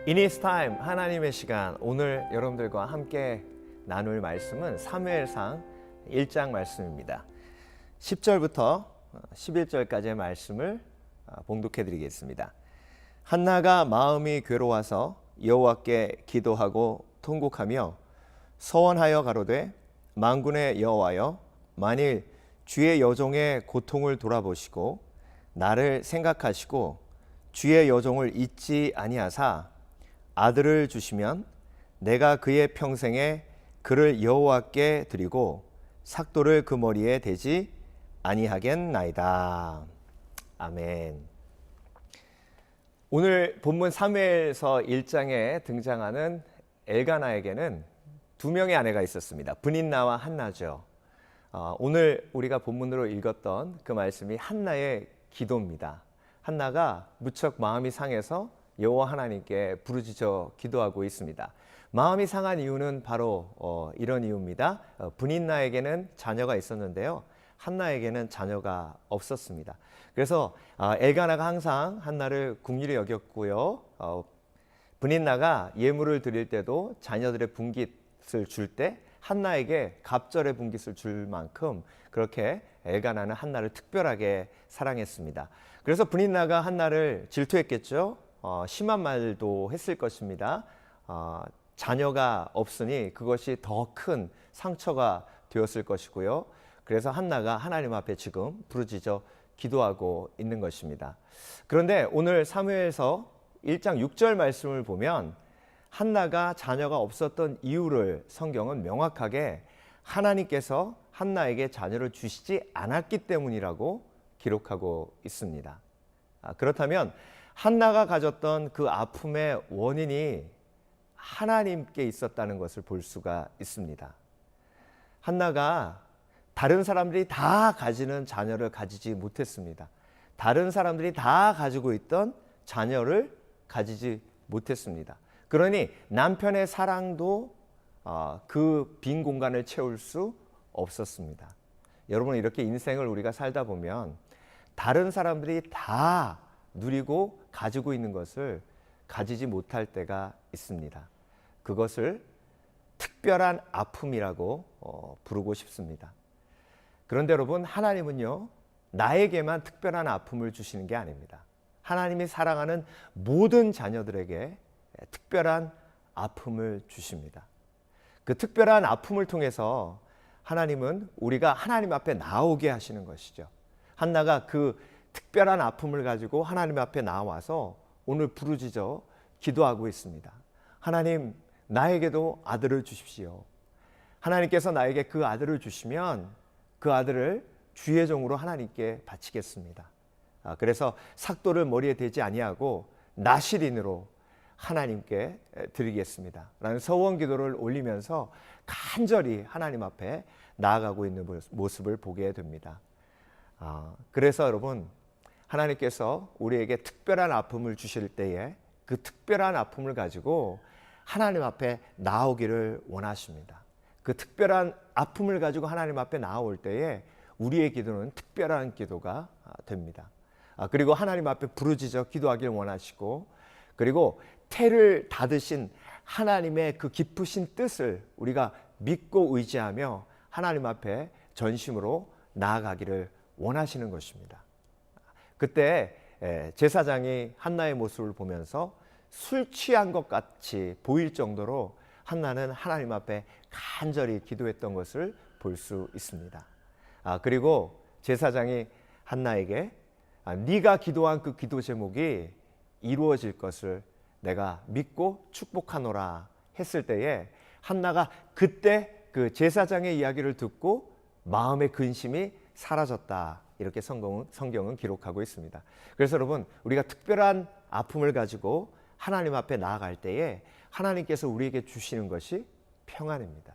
In His time, 하나님의 시간. 오늘 여러분들과 함께 나눌 말씀은 사무엘상 1장 말씀입니다. 10절부터 11절까지의 말씀을 봉독해 드리겠습니다. 한나가 마음이 괴로워서 여호와께 기도하고 통곡하며 서원하여 가로되 만군의 여호와여, 만일 주의 여종의 고통을 돌아보시고 나를 생각하시고 주의 여종을 잊지 아니하사 아들을 주시면 내가 그의 평생에 그를 여호와께 드리고 삭도를 그 머리에 대지 아니하겠나이다. 아멘. 오늘 본문 사무엘서 1장에 등장하는 엘가나에게는 두 명의 아내가 있었습니다. 브닌나와 한나죠. 오늘 우리가 본문으로 읽었던 그 말씀이 한나의 기도입니다. 한나가 무척 마음이 상해서 여호와 하나님께 부르짖어 기도하고 있습니다. 마음이 상한 이유는 바로 이런 이유입니다. 브닌나에게는 자녀가 있었는데요, 한나에게는 자녀가 없었습니다. 그래서 엘가나가 항상 한나를 긍휼히 여겼고요, 브닌나가 예물을 드릴 때도 자녀들의 분깃을 줄 때 한나에게 갑절의 분깃을 줄 만큼 그렇게 엘가나는 한나를 특별하게 사랑했습니다. 그래서 브닌나가 한나를 질투했겠죠. 심한 말도 했을 것입니다. 자녀가 없으니 그것이 더 큰 상처가 되었을 것이고요. 그래서 한나가 하나님 앞에 지금 부르짖어 기도하고 있는 것입니다. 그런데 오늘 사무엘서 1장 6절 말씀을 보면 한나가 자녀가 없었던 이유를 성경은 명확하게 하나님께서 한나에게 자녀를 주시지 않았기 때문이라고 기록하고 있습니다. 그렇다면 한나가 가졌던 그 아픔의 원인이 하나님께 있었다는 것을 볼 수가 있습니다. 한나가 다른 사람들이 다 가지는 자녀를 가지지 못했습니다. 다른 사람들이 다 가지고 있던 자녀를 가지지 못했습니다. 그러니 남편의 사랑도 그 빈 공간을 채울 수 없었습니다. 여러분, 이렇게 인생을 우리가 살다 보면 다른 사람들이 다 누리고 가지고 있는 것을 가지지 못할 때가 있습니다. 그것을 특별한 아픔이라고 부르고 싶습니다. 그런데 여러분, 하나님은요, 나에게만 특별한 아픔을 주시는 게 아닙니다. 하나님이 사랑하는 모든 자녀들에게 특별한 아픔을 주십니다. 그 특별한 아픔을 통해서 하나님은 우리가 하나님 앞에 나오게 하시는 것이죠. 한나가 그 특별한 아픔을 가지고 하나님 앞에 나와서 오늘 부르짖어 기도하고 있습니다. 하나님, 나에게도 아들을 주십시오. 하나님께서 나에게 그 아들을 주시면 그 아들을 주의 종으로 하나님께 바치겠습니다. 그래서 삭도를 머리에 대지 아니하고 나실인으로 하나님께 드리겠습니다 라는 서원 기도를 올리면서 간절히 하나님 앞에 나아가고 있는 모습을 보게 됩니다. 그래서 여러분, 하나님께서 우리에게 특별한 아픔을 주실 때에 그 특별한 아픔을 가지고 하나님 앞에 나오기를 원하십니다. 그 특별한 아픔을 가지고 하나님 앞에 나올 때에 우리의 기도는 특별한 기도가 됩니다. 그리고 하나님 앞에 부르짖어 기도하기를 원하시고, 그리고 태를 닫으신 하나님의 그 깊으신 뜻을 우리가 믿고 의지하며 하나님 앞에 전심으로 나아가기를 원하시는 것입니다. 그때 제사장이 한나의 모습을 보면서 술 취한 것 같이 보일 정도로 한나는 하나님 앞에 간절히 기도했던 것을 볼 수 있습니다. 그리고 제사장이 한나에게 네가 기도한 그 기도 제목이 이루어질 것을 내가 믿고 축복하노라 했을 때에 한나가 그때 그 제사장의 이야기를 듣고 마음의 근심이 사라졌다, 이렇게 성경은 기록하고 있습니다. 그래서 여러분, 우리가 특별한 아픔을 가지고 하나님 앞에 나아갈 때에 하나님께서 우리에게 주시는 것이 평안입니다.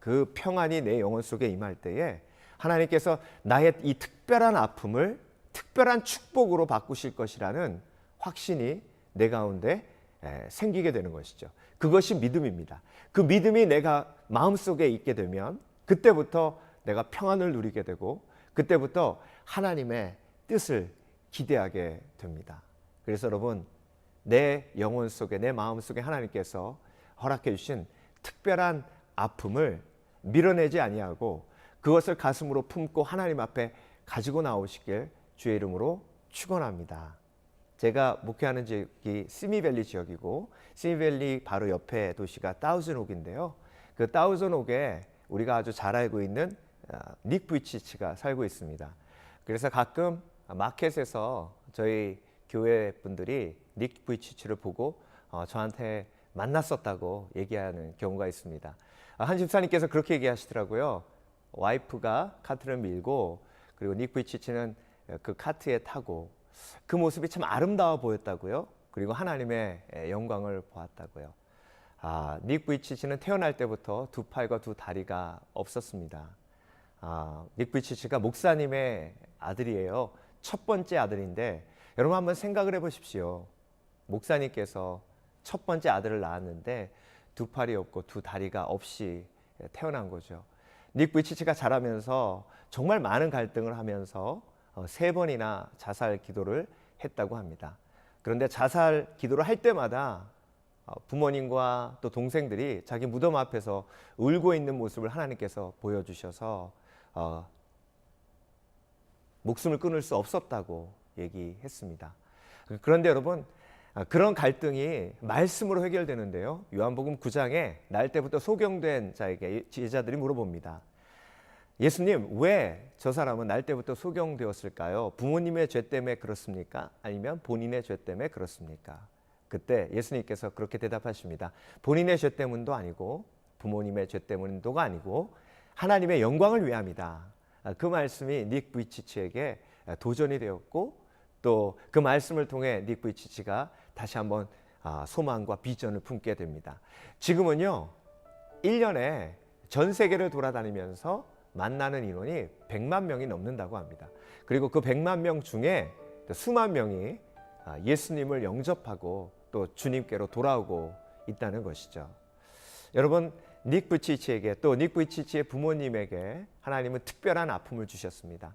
그 평안이 내 영혼 속에 임할 때에 하나님께서 나의 이 특별한 아픔을 특별한 축복으로 바꾸실 것이라는 확신이 내 가운데 생기게 되는 것이죠. 그것이 믿음입니다. 그 믿음이 내가 마음속에 있게 되면 그때부터 내가 평안을 누리게 되고 그때부터 하나님의 뜻을 기대하게 됩니다. 그래서 여러분, 내 영혼 속에, 내 마음 속에 하나님께서 허락해 주신 특별한 아픔을 밀어내지 아니하고 그것을 가슴으로 품고 하나님 앞에 가지고 나오시길 주의 이름으로 축원합니다. 제가 목회하는 지역이 시미밸리 지역이고, 시미밸리 바로 옆에 도시가 다우즌옥인데요. 그 다우즌옥에 우리가 아주 잘 알고 있는 닉 부이치치가 살고 있습니다. 그래서 가끔 마켓에서 저희 교회 분들이 닉 부이치치를 보고 저한테 만났었다고 얘기하는 경우가 있습니다. 한 집사님께서 그렇게 얘기하시더라고요. 와이프가 카트를 밀고 그리고 닉 부이치치는 그 카트에 타고 그 모습이 참 아름다워 보였다고요. 그리고 하나님의 영광을 보았다고요. 닉 부이치치는 태어날 때부터 두 팔과 두 다리가 없었습니다. 닉 부이치치가 목사님의 아들이에요. 첫 번째 아들인데 여러분 한번 생각을 해보십시오. 목사님께서 첫 번째 아들을 낳았는데 두 팔이 없고 두 다리가 없이 태어난 거죠. 닉 부이치치가 자라면서 정말 많은 갈등을 하면서 3번이나 자살 기도를 했다고 합니다. 그런데 자살 기도를 할 때마다 부모님과 또 동생들이 자기 무덤 앞에서 울고 있는 모습을 하나님께서 보여주셔서 목숨을 끊을 수 없었다고 얘기했습니다. 그런데 여러분, 그런 갈등이 말씀으로 해결되는데요. 요한복음 9장에 날 때부터 소경된 자에게 제자들이 물어봅니다. 예수님, 왜 저 사람은 날 때부터 소경되었을까요? 부모님의 죄 때문에 그렇습니까? 아니면 본인의 죄 때문에 그렇습니까? 그때 예수님께서 그렇게 대답하십니다. 본인의 죄 때문도 아니고 부모님의 죄 때문도가 아니고 하나님의 영광을 위함이다. 그 말씀이 닉 부이치치에게 도전이 되었고, 또 그 말씀을 통해 닉 부이치치가 다시 한번 소망과 비전을 품게 됩니다. 지금은요, 1년에 전 세계를 돌아다니면서 만나는 인원이 100만 명이 넘는다고 합니다. 그리고 그 100만 명 중에 수만 명이 예수님을 영접하고 또 주님께로 돌아오고 있다는 것이죠. 여러분, 닉 부이치치에게 또 닉 부이치치의 부모님에게 하나님은 특별한 아픔을 주셨습니다.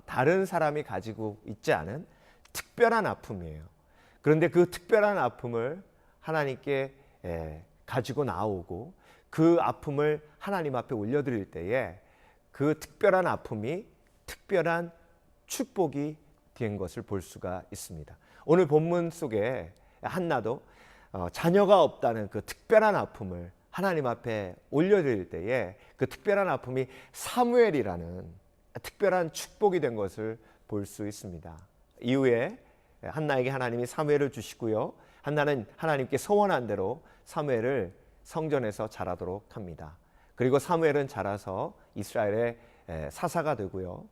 다른 사람이 가지고 있지 않은 특별한 아픔이에요. 그런데 그 특별한 아픔을 하나님께 가지고 나오고 그 아픔을 하나님 앞에 올려드릴 때에 그 특별한 아픔이 특별한 축복이 된 것을 볼 수가 있습니다. 오늘 본문 속에 한나도 자녀가 없다는 그 특별한 아픔을 하나님 앞에 올려드릴 때에 그 특별한 아픔이 사무엘이라는 특별한 축복이 된 것을 볼 수 있습니다. 이후에 한나에게 하나님이 사무엘을 주시고요. 한나는 하나님께 소원한 대로 사무엘을 성전에서 자라도록 합니다. 그리고 사무엘은 자라서 이스라엘의 사사가 되고요.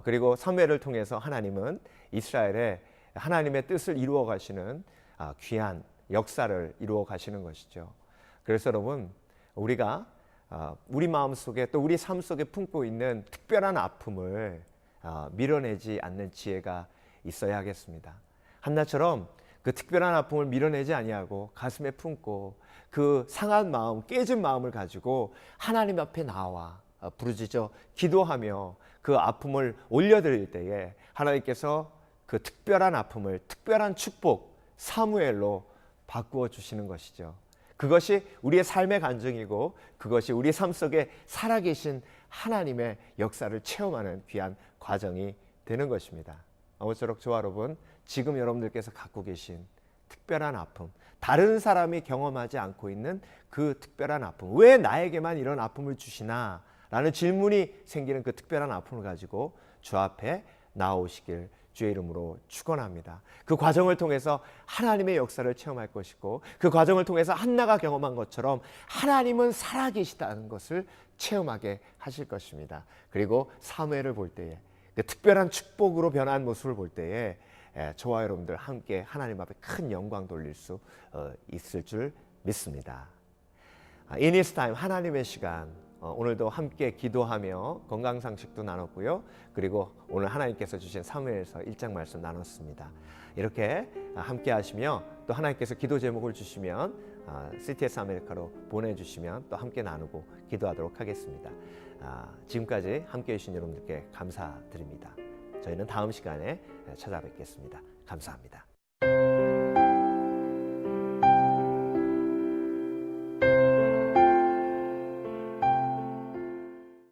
그리고 사무엘을 통해서 하나님은 이스라엘의 하나님의 뜻을 이루어 가시는 귀한 역사를 이루어 가시는 것이죠. 그래서 여러분, 우리가 우리 마음속에 또 우리 삶 속에 품고 있는 특별한 아픔을 밀어내지 않는 지혜가 있어야 하겠습니다. 한나처럼 그 특별한 아픔을 밀어내지 아니하고 가슴에 품고 그 상한 마음, 깨진 마음을 가지고 하나님 앞에 나와 부르짖어 기도하며 그 아픔을 올려드릴 때에 하나님께서 그 특별한 아픔을 특별한 축복, 사무엘로 바꾸어 주시는 것이죠. 그것이 우리의 삶의 간증이고 그것이 우리 삶 속에 살아계신 하나님의 역사를 체험하는 귀한 과정이 되는 것입니다. 아무쪼록 저와 여러분, 지금 여러분들께서 갖고 계신 특별한 아픔, 다른 사람이 경험하지 않고 있는 그 특별한 아픔, 왜 나에게만 이런 아픔을 주시나? 라는 질문이 생기는 그 특별한 아픔을 가지고 주 앞에 나오시길 주의 이름으로 축원합니다. 그 과정을 통해서 하나님의 역사를 체험할 것이고 그 과정을 통해서 한나가 경험한 것처럼 하나님은 살아계시다는 것을 체험하게 하실 것입니다. 그리고 사무엘을 볼 때에 그 특별한 축복으로 변한 모습을 볼 때에 저와 여러분들 함께 하나님 앞에 큰 영광 돌릴 수 있을 줄 믿습니다. In His time, 하나님의 시간, 오늘도 함께 기도하며 건강상식도 나눴고요. 그리고 오늘 하나님께서 주신 사무엘서 1장 말씀 나눴습니다. 이렇게 함께 하시며 또 하나님께서 기도 제목을 주시면 CTS 아메리카로 보내주시면 또 함께 나누고 기도하도록 하겠습니다. 지금까지 함께 해주신 여러분들께 감사드립니다. 저희는 다음 시간에 찾아뵙겠습니다. 감사합니다.